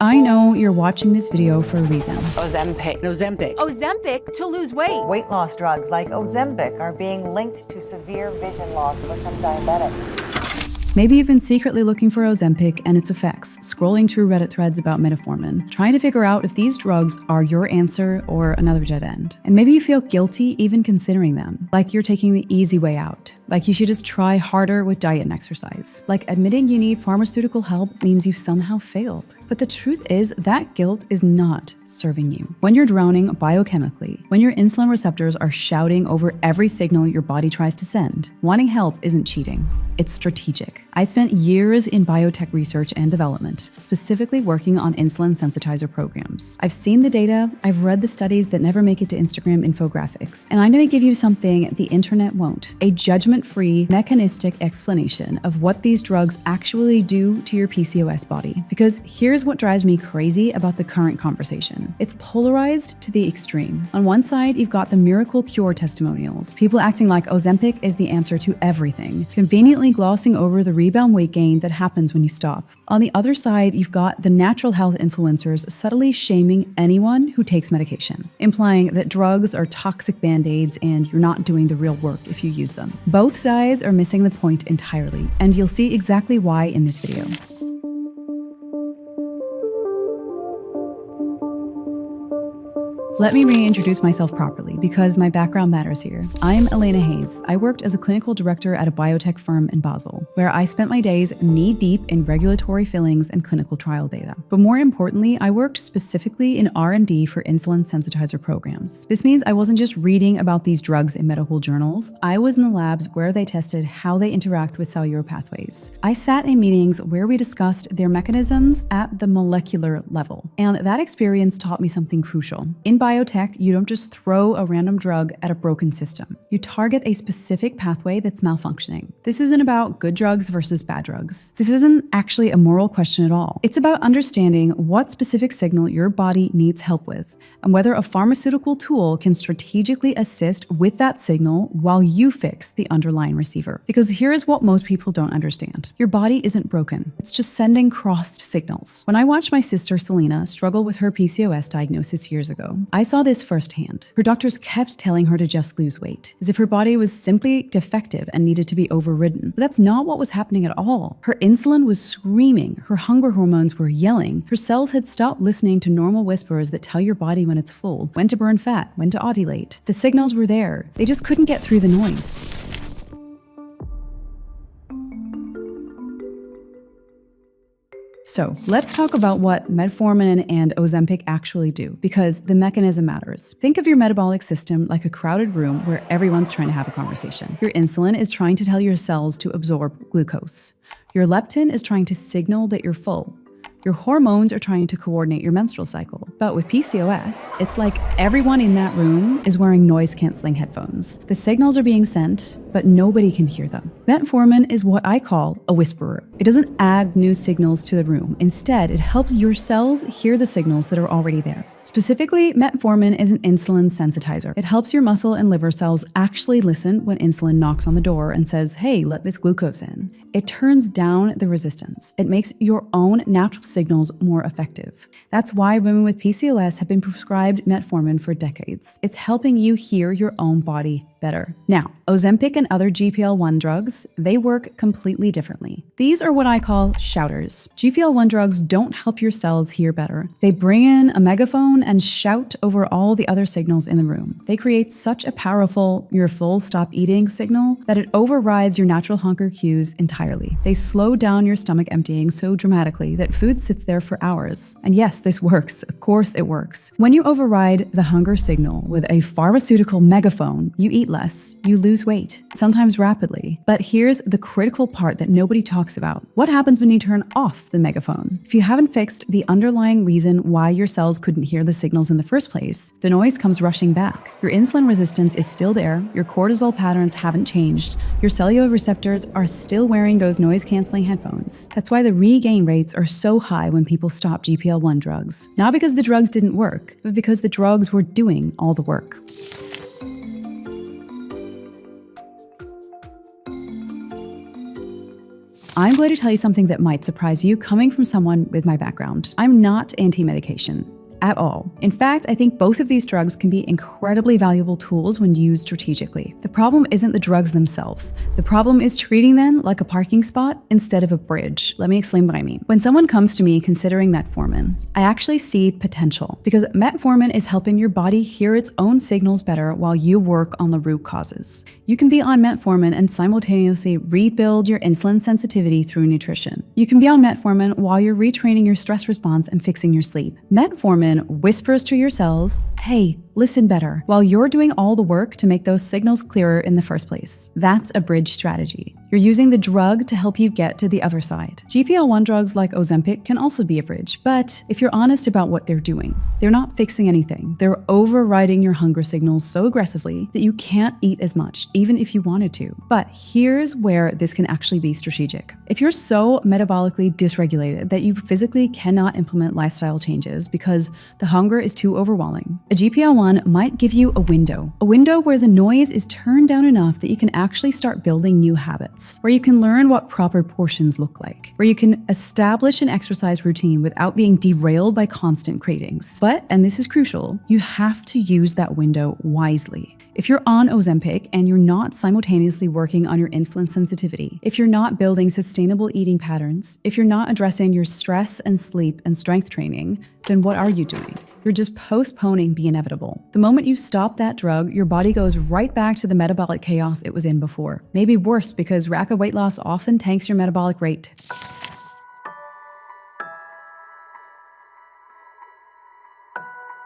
I know you're watching this video for a reason. Ozempic to lose weight. Weight loss drugs like Ozempic are being linked to severe vision loss for some diabetics. Maybe you've been secretly looking for Ozempic and its effects, scrolling through Reddit threads about metformin, trying to figure out if these drugs are your answer or another dead end. And maybe you feel guilty even considering them, like you're taking the easy way out, like you should just try harder with diet and exercise, like admitting you need pharmaceutical help means you've somehow failed. But the truth is that guilt is not serving you. When you're drowning biochemically, when your insulin receptors are shouting over every signal your body tries to send, wanting help isn't cheating. It's strategic. I spent years in biotech research and development, specifically working on insulin sensitizer programs. I've seen the data, I've read the studies that never make it to Instagram infographics, and I'm going to give you something the internet won't: a judgment-free, mechanistic explanation of what these drugs actually do to your PCOS body. Because here's what drives me crazy about the current conversation. It's polarized to the extreme. On one side, you've got the miracle cure testimonials, people acting like Ozempic is the answer to everything, conveniently glossing over the rebound weight gain that happens when you stop. On the other side, you've got the natural health influencers subtly shaming anyone who takes medication, implying that drugs are toxic band-aids and you're not doing the real work if you use them. Both sides are missing the point entirely, and you'll see exactly why in this video. Let me reintroduce myself properly because my background matters here. I'm Elena Hayes. I worked as a clinical director at a biotech firm in Basel, where I spent my days knee-deep in regulatory fillings and clinical trial data. But more importantly, I worked specifically in R&D for insulin sensitizer programs. This means I wasn't just reading about these drugs in medical journals. I was in the labs where they tested how they interact with cellular pathways. I sat in meetings where we discussed their mechanisms at the molecular level. And that experience taught me something crucial. In biotech, you don't just throw a random drug at a broken system. You target a specific pathway that's malfunctioning. This isn't about good drugs versus bad drugs. This isn't actually a moral question at all. It's about understanding what specific signal your body needs help with, and whether a pharmaceutical tool can strategically assist with that signal while you fix the underlying receiver. Because here's what most people don't understand. Your body isn't broken. It's just sending crossed signals. When I watched my sister Selena struggle with her PCOS diagnosis years ago, I saw this firsthand. Her doctors kept telling her to just lose weight, as if her body was simply defective and needed to be overridden. But that's not what was happening at all. Her insulin was screaming, her hunger hormones were yelling, her cells had stopped listening to normal whispers that tell your body when it's full, when to burn fat, when to ovulate. The signals were there. They just couldn't get through the noise. So let's talk about what metformin and Ozempic actually do, because the mechanism matters. Think of your metabolic system like a crowded room where everyone's trying to have a conversation. Your insulin is trying to tell your cells to absorb glucose. Your leptin is trying to signal that you're full. Your hormones are trying to coordinate your menstrual cycle. But with PCOS, it's like everyone in that room is wearing noise-canceling headphones. The signals are being sent, but nobody can hear them. Metformin is what I call a whisperer. It doesn't add new signals to the room. Instead, it helps your cells hear the signals that are already there. Specifically, metformin is an insulin sensitizer. It helps your muscle and liver cells actually listen when insulin knocks on the door and says, hey, let this glucose in. It turns down the resistance. It makes your own natural signals more effective. That's why women with PCOS have been prescribed metformin for decades. It's helping you hear your own body better. Now, Ozempic and other GLP-1 drugs, they work completely differently. These are what I call shouters. GLP-1 drugs don't help your cells hear better. They bring in a megaphone and shout over all the other signals in the room. They create such a powerful, you're full, stop eating signal that it overrides your natural hunger cues entirely. They slow down your stomach emptying so dramatically that food sits there for hours. And yes, this works. Of course it works. When you override the hunger signal with a pharmaceutical megaphone, you eat less, you lose weight, sometimes rapidly. But here's the critical part that nobody talks about. What happens when you turn off the megaphone? If you haven't fixed the underlying reason why your cells couldn't hear the signals in the first place, the noise comes rushing back. Your insulin resistance is still there, your cortisol patterns haven't changed, your cellular receptors are still wearing those noise-canceling headphones. That's why the regain rates are so high when people stop GLP-1 drugs. Not because the drugs didn't work, but because the drugs were doing all the work. I'm going to tell you something that might surprise you coming from someone with my background. I'm not anti-medication. At all. In fact, I think both of these drugs can be incredibly valuable tools when used strategically. The problem isn't the drugs themselves. The problem is treating them like a parking spot instead of a bridge. Let me explain what I mean. When someone comes to me considering metformin, I actually see potential because metformin is helping your body hear its own signals better while you work on the root causes. You can be on metformin and simultaneously rebuild your insulin sensitivity through nutrition. You can be on metformin while you're retraining your stress response and fixing your sleep. Metformin whispers to your cells, hey, listen better, while you're doing all the work to make those signals clearer in the first place. That's a bridge strategy. You're using the drug to help you get to the other side. GLP-1 drugs like Ozempic can also be a bridge, but if you're honest about what they're doing, they're not fixing anything. They're overriding your hunger signals so aggressively that you can't eat as much, even if you wanted to. But here's where this can actually be strategic. If you're so metabolically dysregulated that you physically cannot implement lifestyle changes because the hunger is too overwhelming, a GLP-1 might give you a window where the noise is turned down enough that you can actually start building new habits, where you can learn what proper portions look like, where you can establish an exercise routine without being derailed by constant cravings. But, and this is crucial, you have to use that window wisely. If you're on Ozempic and you're not simultaneously working on your insulin sensitivity, if you're not building sustainable eating patterns, if you're not addressing your stress and sleep and strength training, then what are you doing? You're just postponing the inevitable. The moment you stop that drug, your body goes right back to the metabolic chaos it was in before. Maybe worse, because rapid weight loss often tanks your metabolic rate.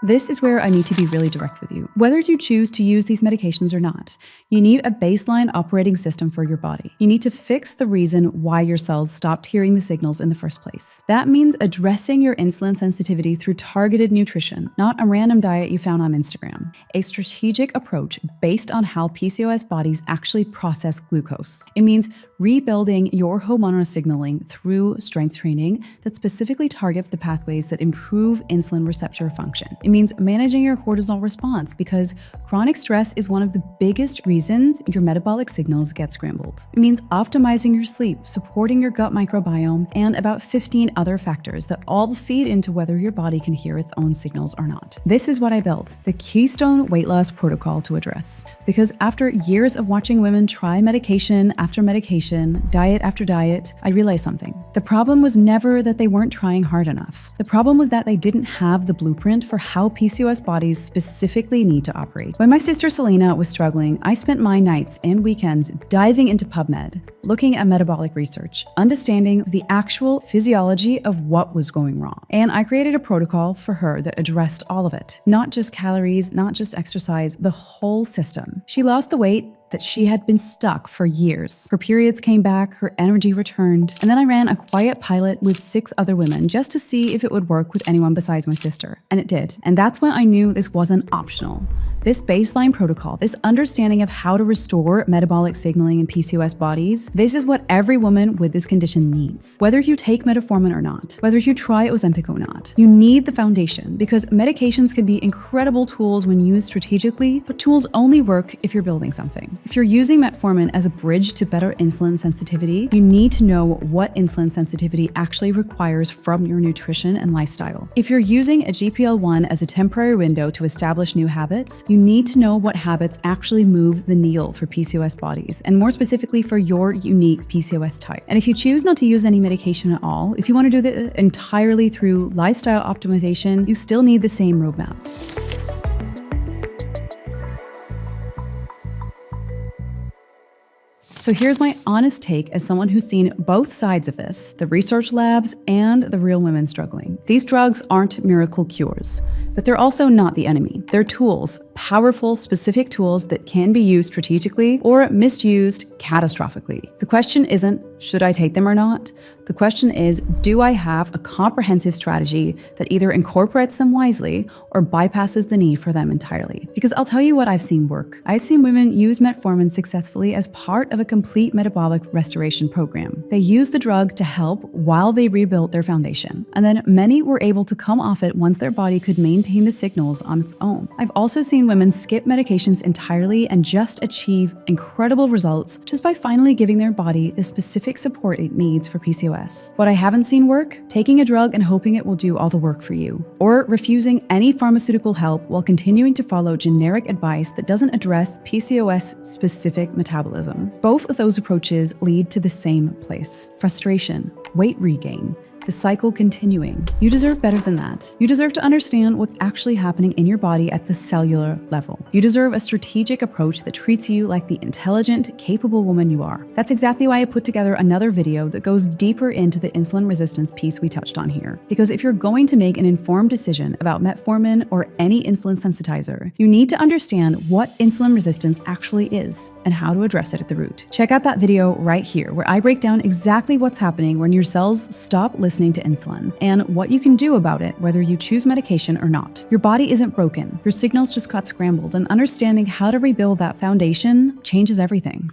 This is where I need to be really direct with you. Whether you choose to use these medications or not, you need a baseline operating system for your body. You need to fix the reason why your cells stopped hearing the signals in the first place. That means addressing your insulin sensitivity through targeted nutrition, not a random diet you found on Instagram. A strategic approach based on how PCOS bodies actually process glucose. It means rebuilding your hormonal signaling through strength training that specifically targets the pathways that improve insulin receptor function. It means managing your cortisol response because chronic stress is one of the biggest reasons your metabolic signals get scrambled. It means optimizing your sleep, supporting your gut microbiome, and about 15 other factors that all feed into whether your body can hear its own signals or not. This is what I built, the Keystone Weight Loss Protocol to address. Because after years of watching women try medication after medication, diet after diet, I realized something. The problem was never that they weren't trying hard enough. The problem was that they didn't have the blueprint for how PCOS bodies specifically need to operate. When my sister Elena was struggling, I spent my nights and weekends diving into PubMed, looking at metabolic research, understanding the actual physiology of what was going wrong. And I created a protocol for her that addressed all of it. Not just calories, not just exercise, the whole system. She lost the weight that she had been stuck for years. Her periods came back, her energy returned, and then I ran a quiet pilot with 6 other women just to see if it would work with anyone besides my sister. And it did. And that's when I knew this wasn't optional. This baseline protocol, this understanding of how to restore metabolic signaling in PCOS bodies, this is what every woman with this condition needs. Whether you take metformin or not, whether you try Ozempic or not, you need the foundation because medications can be incredible tools when used strategically, but tools only work if you're building something. If you're using metformin as a bridge to better insulin sensitivity, you need to know what insulin sensitivity actually requires from your nutrition and lifestyle. If you're using a GLP-1 as a temporary window to establish new habits, you need to know what habits actually move the needle for PCOS bodies, and more specifically for your unique PCOS type. And if you choose not to use any medication at all, if you want to do this entirely through lifestyle optimization, you still need the same roadmap. So here's my honest take as someone who's seen both sides of this, the research labs and the real women struggling. These drugs aren't miracle cures, but they're also not the enemy. They're tools, powerful, specific tools that can be used strategically or misused catastrophically. The question isn't, should I take them or not? The question is, do I have a comprehensive strategy that either incorporates them wisely or bypasses the need for them entirely? Because I'll tell you what I've seen work. I've seen women use metformin successfully as part of a complete metabolic restoration program. They used the drug to help while they rebuilt their foundation. And then many were able to come off it once their body could maintain maintain the signals on its own. I've also seen women skip medications entirely and just achieve incredible results just by finally giving their body the specific support it needs for PCOS. What I haven't seen work? Taking a drug and hoping it will do all the work for you, or refusing any pharmaceutical help while continuing to follow generic advice that doesn't address PCOS-specific metabolism. Both of those approaches lead to the same place: frustration, weight regain, the cycle continuing. You deserve better than that. You deserve to understand what's actually happening in your body at the cellular level. You deserve a strategic approach that treats you like the intelligent, capable woman you are. That's exactly why I put together another video that goes deeper into the insulin resistance piece we touched on here. Because if you're going to make an informed decision about metformin or any insulin sensitizer, you need to understand what insulin resistance actually is and how to address it at the root. Check out that video right here, where I break down exactly what's happening when your cells stop listening to insulin and what you can do about it, whether you choose medication or not. Your body isn't broken. Your signals just got scrambled, and understanding how to rebuild that foundation changes everything.